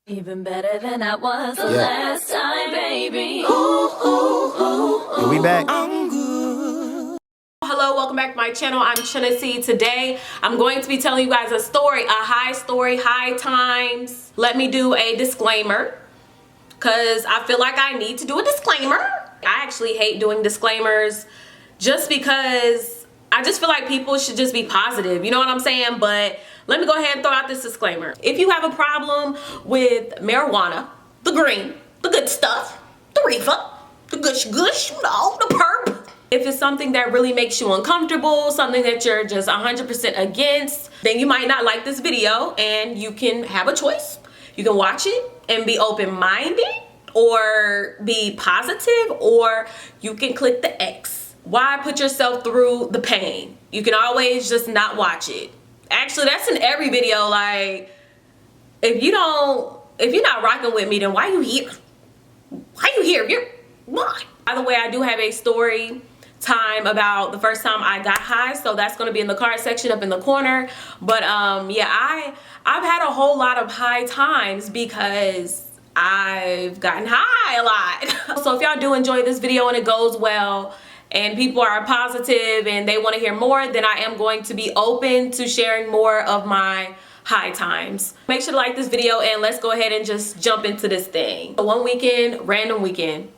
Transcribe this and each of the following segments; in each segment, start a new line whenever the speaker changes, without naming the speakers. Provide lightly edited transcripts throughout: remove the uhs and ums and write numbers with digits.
Even better than I was the last time, baby. Ooh, ooh, ooh, ooh.
We back.
Hello, welcome back to my channel. I'm Trinity. Today, I'm going to be telling you guys a story, high times. Let me do a disclaimer because I feel like I need to do a disclaimer. I actually hate doing disclaimers just because I just feel like people should just be positive. You know what I'm saying? But let me go ahead and throw out this disclaimer. If you have a problem with marijuana, the green, the good stuff, the reefer, the gush, you know, the perp. If it's something that really makes you uncomfortable, something that you're just 100% against, then you might not like this video and you can have a choice. You can watch it and be open-minded or be positive, or you can click the X. Why put yourself through the pain? You can always just not watch it. Actually, that's in every video. Like, if you're not rocking with me, then why you here? Why you here? Why? By the way, I do have a story time about the first time I got high, so that's going to be in the card section up in the corner. But yeah, I've had a whole lot of high times because I've gotten high a lot. So if y'all do enjoy this video and it goes well and people are positive and they want to hear more, then I am going to be open to sharing more of my high times. Make sure to like this video and let's go ahead and just jump into this thing. So one weekend, random weekend,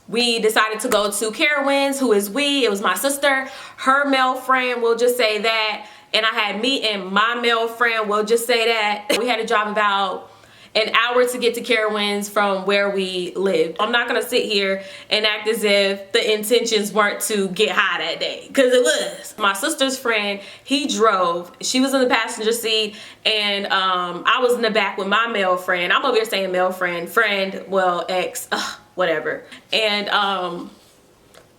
we decided to go to Carowinds. Who is we? It was my sister, her male friend, we'll just say that, and I had me and my male friend, we'll just say that. We had to drive about an hour to get to Carowinds from where we lived. I'm not gonna sit here and act as if the intentions weren't to get high that day, because it was. My sister's friend, he drove, she was in the passenger seat, and I was in the back with my male friend. I'm over here saying male friend, well, ex, whatever. And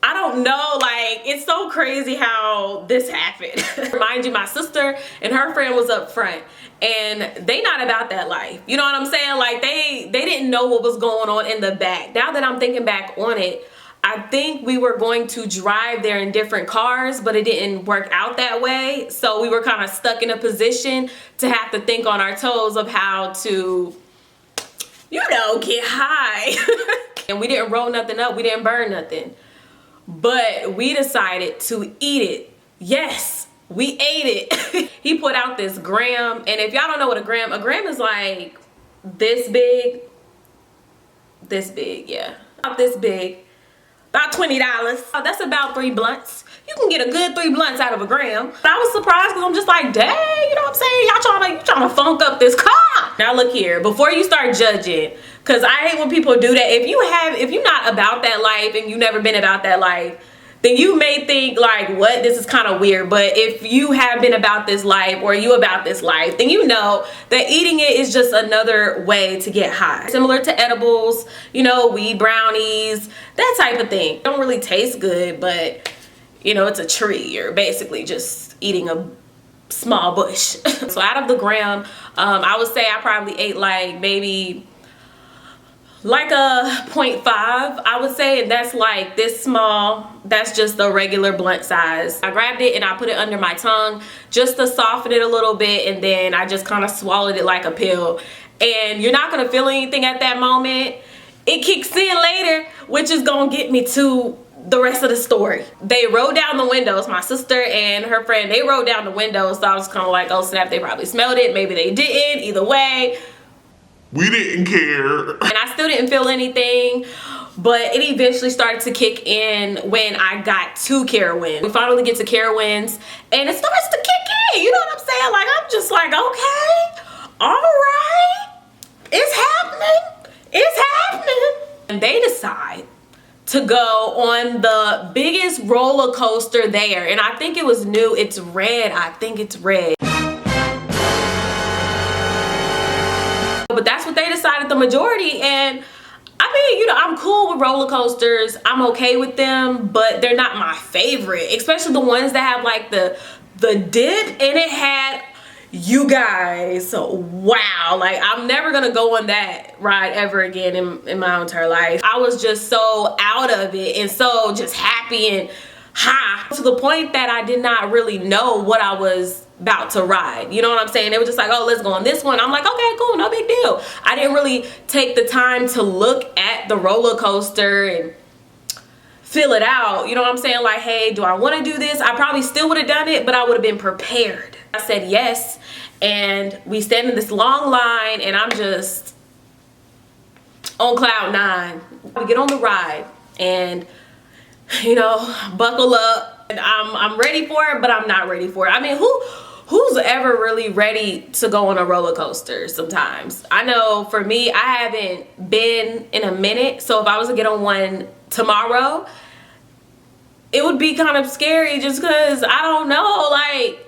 I don't know, like, it's so crazy how this happened. Mind you, my sister and her friend was up front, and they not about that life. You know what I'm saying? Like, they didn't know what was going on in the back. Now that I'm thinking back on it, I think we were going to drive there in different cars, but it didn't work out that way. So we were kind of stuck in a position to have to think on our toes of how to, you know, get high. And we didn't roll nothing up, we didn't burn nothing. But we decided to eat it. Yes, we ate it. He put out this gram, and if y'all don't know what a gram is like this big, yeah. About this big, about $20. That's about 3 blunts. You can get a good 3 blunts out of a gram. I was surprised because I'm just like, dang, you know what I'm saying? You trying to funk up this car. Now look here, before you start judging, because I hate when people do that. If you're not about that life and you've never been about that life, then you may think like, what, this is kind of weird. But if you have been about this life, or you about this life, then you know that eating it is just another way to get high. Similar to edibles, you know, weed brownies, that type of thing. Don't really taste good, but you know, it's a tree. You're basically just eating a small bush. So out of the gram, I would say I probably ate like maybe like a 0.5, I would say, and that's like this small. That's just the regular blunt size. I grabbed it and I put it under my tongue just to soften it a little bit, and then I just kind of swallowed it like a pill. And you're not gonna feel anything at that moment. It kicks in later, which is gonna get me to the rest of the story. They rolled down the windows. My sister and her friend, they rolled down the windows, so I was kind of like, oh snap, they probably smelled it, maybe they didn't. Either way,
we didn't care.
And I still didn't feel anything, but it eventually started to kick in when I got to Carowinds. We finally get to Carowinds and it starts to kick in. You know what I'm saying? Like, I'm just like, okay, all right, it's happening. It's happening. And they decide to go on the biggest roller coaster there. And I think it was new. It's red. I think it's red. But that's what they decided, the majority. And I mean, you know, I'm cool with roller coasters. I'm okay with them, but they're not my favorite, especially the ones that have like the dip, and it had, you guys, wow, like I'm never gonna go on that ride ever again in my entire life. I was just so out of it and so just happy and high, to the point that I did not really know what I was about to ride. You know what I'm saying? They were just like, oh, let's go on this one. I'm like, okay, cool, no big deal. chill. I didn't really take the time to look at the roller coaster and feel it out. You know what I'm saying? Like, hey, do I want to do this? I probably still would have done it, but I would have been prepared. I said yes, and we stand in this long line, and I'm just on cloud nine. We get on the ride, and you know, buckle up. And I'm ready for it, but I'm not ready for it. I mean, who's ever really ready to go on a roller coaster sometimes? I know for me, I haven't been in a minute, so if I was to get on one tomorrow, it would be kind of scary just because I don't know, like,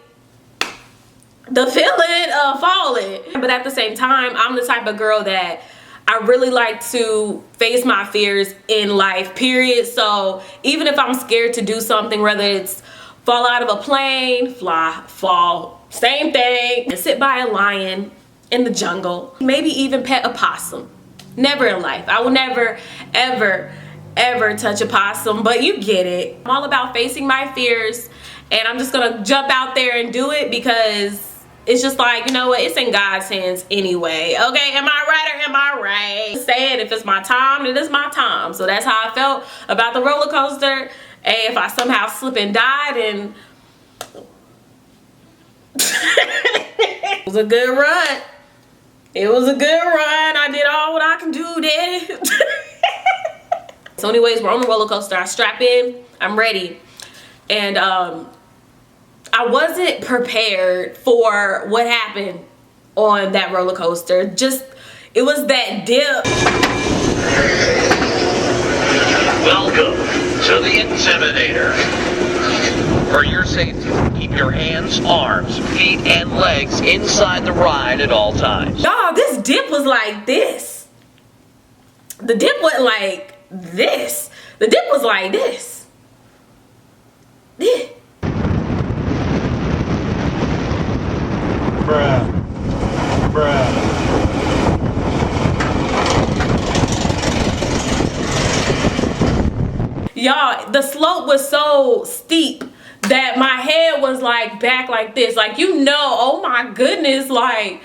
the feeling of falling. But at the same time, I'm the type of girl that I really like to face my fears in life, period. So even if I'm scared to do something, whether it's fall out of a plane, fall, same thing, and sit by a lion in the jungle, maybe even pet a possum. Never in life. I will never, ever touch a possum, but you get it. I'm all about facing my fears, and I'm just gonna jump out there and do it because it's just like, you know what, it's in God's hands anyway. Okay, am I right or am I right? Saying if it's my time, then it's my time. So that's how I felt about the roller coaster. Hey, if I somehow slip and die, then it was a good run. It was a good run. I did all what I can do there. So anyways, we're on the roller coaster. I strap in, I'm ready. And I wasn't prepared for what happened on that roller coaster. Just, it was that dip.
Welcome to the Intimidator. For your safety, keep your hands, arms, feet, and legs inside the ride at all times.
Y'all, this dip was like this. The dip wasn't like this. The dip was like this. Yeah.
Bruh.
Y'all, the slope was so steep that my head was like back like this. Like, you know, oh my goodness, like,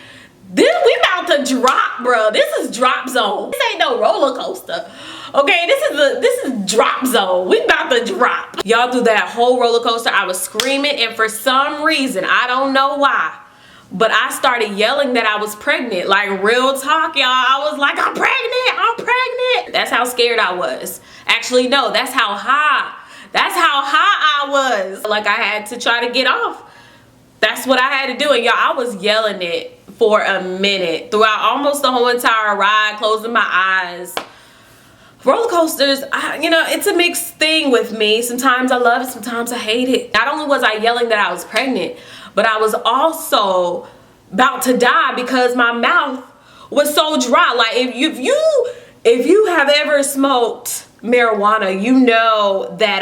this, we about to drop, bro. This is drop zone. This ain't no roller coaster. Okay, this is drop zone. We about to drop. Y'all, through that whole roller coaster, I was screaming, and for some reason, I don't know why, but I started yelling that I was pregnant. Like, real talk, y'all. I was like, I'm pregnant. That's how scared I was. Actually, no, that's how high I was. Like, I had to try to get off. That's what I had to do. And y'all, I was yelling it for a minute throughout almost the whole entire ride, closing my eyes. Roller coasters, you know, it's a mixed thing with me. Sometimes I love it, sometimes I hate it. Not only was I yelling that I was pregnant, but I was also about to die because my mouth was so dry. Like, if you have ever smoked marijuana, you know that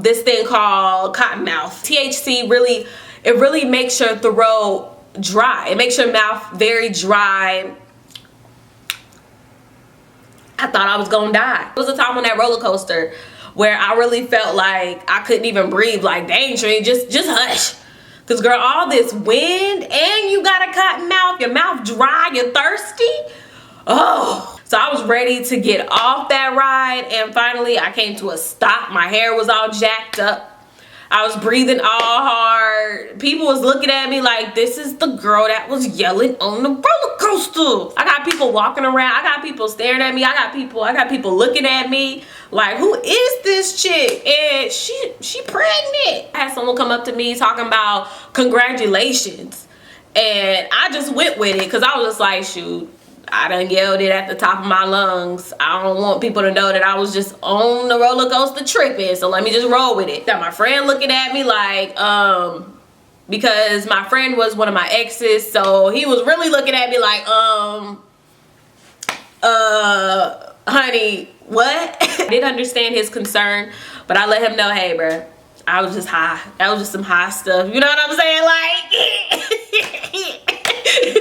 this thing called cottonmouth, THC, really makes your throat dry. It makes your mouth very dry. I thought I was gonna die. It was a time on that roller coaster where I really felt like I couldn't even breathe. Like, dang, Trinity, just hush. Cause girl, all this wind and you got a cotton mouth, your mouth dry, you're thirsty. Oh, so I was ready to get off that ride, and finally I came to a stop. My hair was all jacked up. I was breathing all hard. People was looking at me like, this is the girl that was yelling on the roller coaster. I got people walking around. I got people staring at me. I got people looking at me like, who is this chick? And she pregnant. I had someone come up to me talking about congratulations. And I just went with it because I was just like, shoot, I done yelled it at the top of my lungs. I don't want people to know that I was just on the roller coaster tripping, so let me just roll with it. Got my friend looking at me like, because my friend was one of my exes, so he was really looking at me like, honey, what? I didn't understand his concern, but I let him know, hey, bro, I was just high. That was just some high stuff. You know what I'm saying? Like,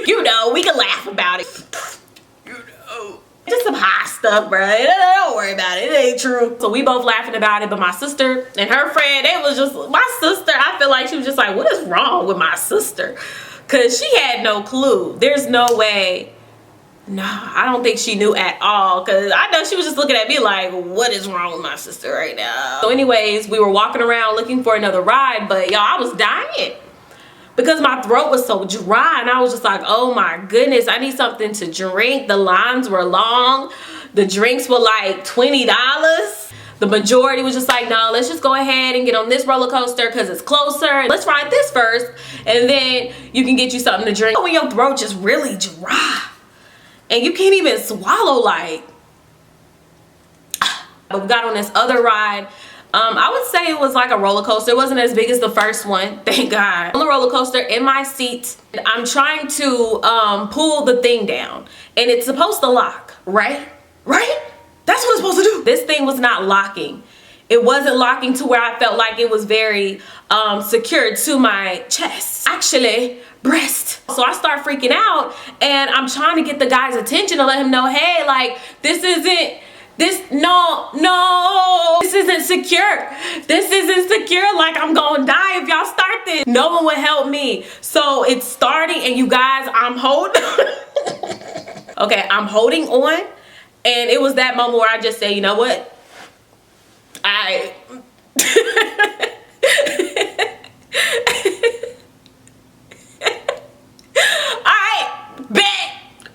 you know, we can laugh about it. Just some high stuff, bro. Don't worry about it. It ain't true. So we both laughing about it, but my sister and her friend, it was just, my sister, I feel like she was just like, what is wrong with my sister? Because she had no clue. There's no way Nah, I don't think she knew at all, because I know she was just looking at me like, what is wrong with my sister right now? So anyways, we were walking around looking for another ride, but y'all, I was dying because my throat was so dry, and I was just like, oh my goodness, I need something to drink. The lines were long. The drinks were like $20. The majority was just like, no, let's just go ahead and get on this roller coaster because it's closer. Let's ride this first, and then you can get you something to drink. When your throat just really dry and you can't even swallow, like. But we got on this other ride. I would say it was like a roller coaster. It wasn't as big as the first one, thank God. On the roller coaster, in my seat, I'm trying to pull the thing down, and it's supposed to lock, right? Right? That's what it's supposed to do. This thing was not locking. It wasn't locking to where I felt like it was very secured to my chest. Actually, breast. So I start freaking out, and I'm trying to get the guy's attention to let him know, hey, like, this isn't secure. This isn't secure. Like, I'm gonna die if y'all start this. No one would help me. So it's starting, and you guys, I'm holding. Okay, I'm holding on, and it was that moment where I just say, you know what?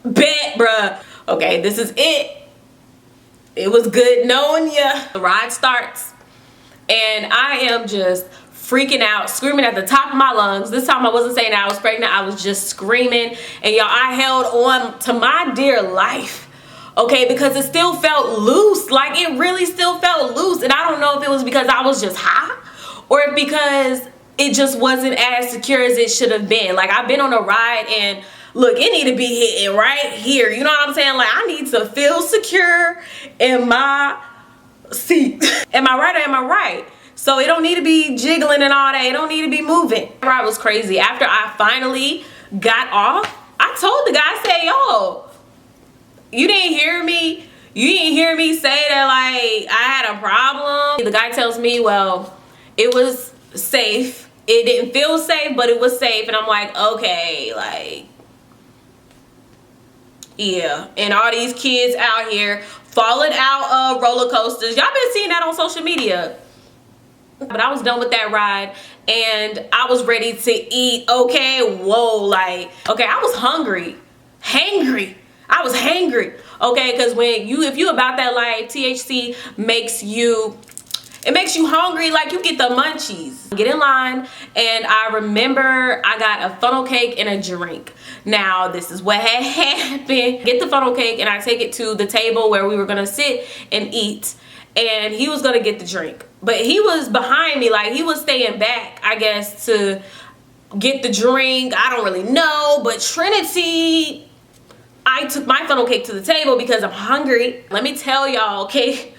Bet, bruh. Okay, this is it. It was good knowing ya. The ride starts, and I am just freaking out, screaming at the top of my lungs. This time I wasn't saying I was pregnant, I was just screaming. And y'all, I held on to my dear life, okay, because it still felt loose. Like, it really still felt loose. And I don't know if it was because I was just high, or if because it just wasn't as secure as it should have been. Like, I've been on a ride, and look, it need to be hitting right here. You know what I'm saying? Like, I need to feel secure in my seat. Am I right or am I right? So it don't need to be jiggling and all that. It don't need to be moving. The ride was crazy. After I finally got off, I told the guy, I said, yo, you didn't hear me? You didn't hear me say that, like, I had a problem? The guy tells me, well, it was safe. It didn't feel safe, but it was safe. And I'm like, okay, like, yeah. And all these kids out here falling out of roller coasters. Y'all been seeing that on social media. But I was done with that ride, and I was ready to eat. Okay, whoa, like, okay, I was hungry. Hangry. I was hangry. Okay, because if you about that life, THC makes you, it makes you hungry, like you get the munchies. Get in line, and I remember I got a funnel cake and a drink. Now, this is what had happened. Get the funnel cake, and I take it to the table where we were gonna sit and eat, and he was gonna get the drink. But he was behind me, like he was staying back, I guess, to get the drink. I don't really know, but Trinity, I took my funnel cake to the table because I'm hungry. Let me tell y'all, okay,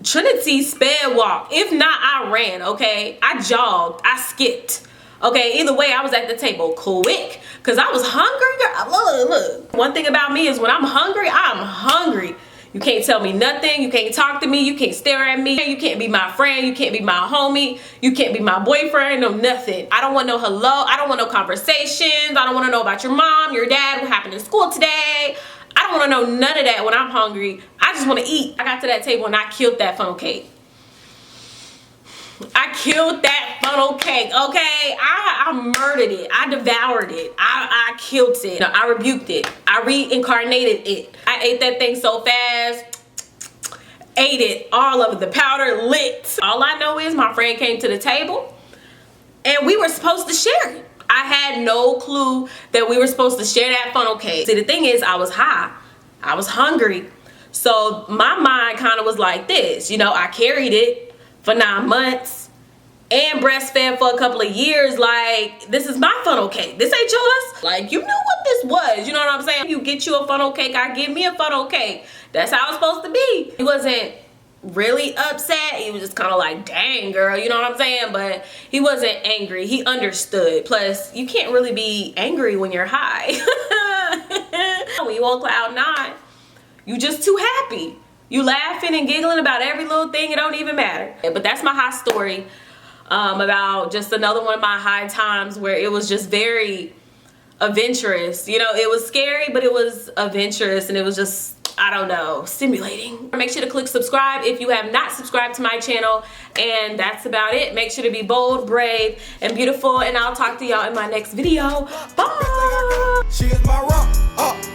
Trinity sped walk. If not, I ran, okay? I jogged, I skipped. Okay, either way, I was at the table quick because I was hungry. Look. One thing about me is when I'm hungry, I'm hungry. You can't tell me nothing. You can't talk to me. You can't stare at me. You can't be my friend. You can't be my homie. You can't be my boyfriend. No, nothing. I don't want no hello. I don't want no conversations. I don't want to know about your mom, your dad, what happened in school today. I don't want to know none of that when I'm hungry. I just want to eat. I got to that table and I killed that funnel cake. I killed that funnel cake, okay? I murdered it. I devoured it. I killed it. No, I rebuked it. I reincarnated it. I ate that thing so fast. Ate it. All of it. The powder lit. All I know is my friend came to the table and we were supposed to share it. I had no clue that we were supposed to share that funnel cake. See, the thing is, I was high. I was hungry. So my mind kind of was like this. You know, I carried it for 9 months and breastfed for a couple of years. Like, this is my funnel cake. This ain't yours. Like, you knew what this was. You know what I'm saying? You get you a funnel cake, I give me a funnel cake. That's how it's supposed to be. He wasn't really upset. He was just kind of like, dang, girl. You know what I'm saying? But he wasn't angry. He understood. Plus, you can't really be angry when you're high. When you on cloud 9, you just too happy. You laughing and giggling about every little thing. It don't even matter. But that's my high story about just another one of my high times where it was just very adventurous. You know, it was scary, but it was adventurous, and it was just, I don't know, stimulating. Make sure to click subscribe if you have not subscribed to my channel, and that's about it. Make sure to be bold, brave, and beautiful, and I'll talk to y'all in my next video. Bye!
She is my rock.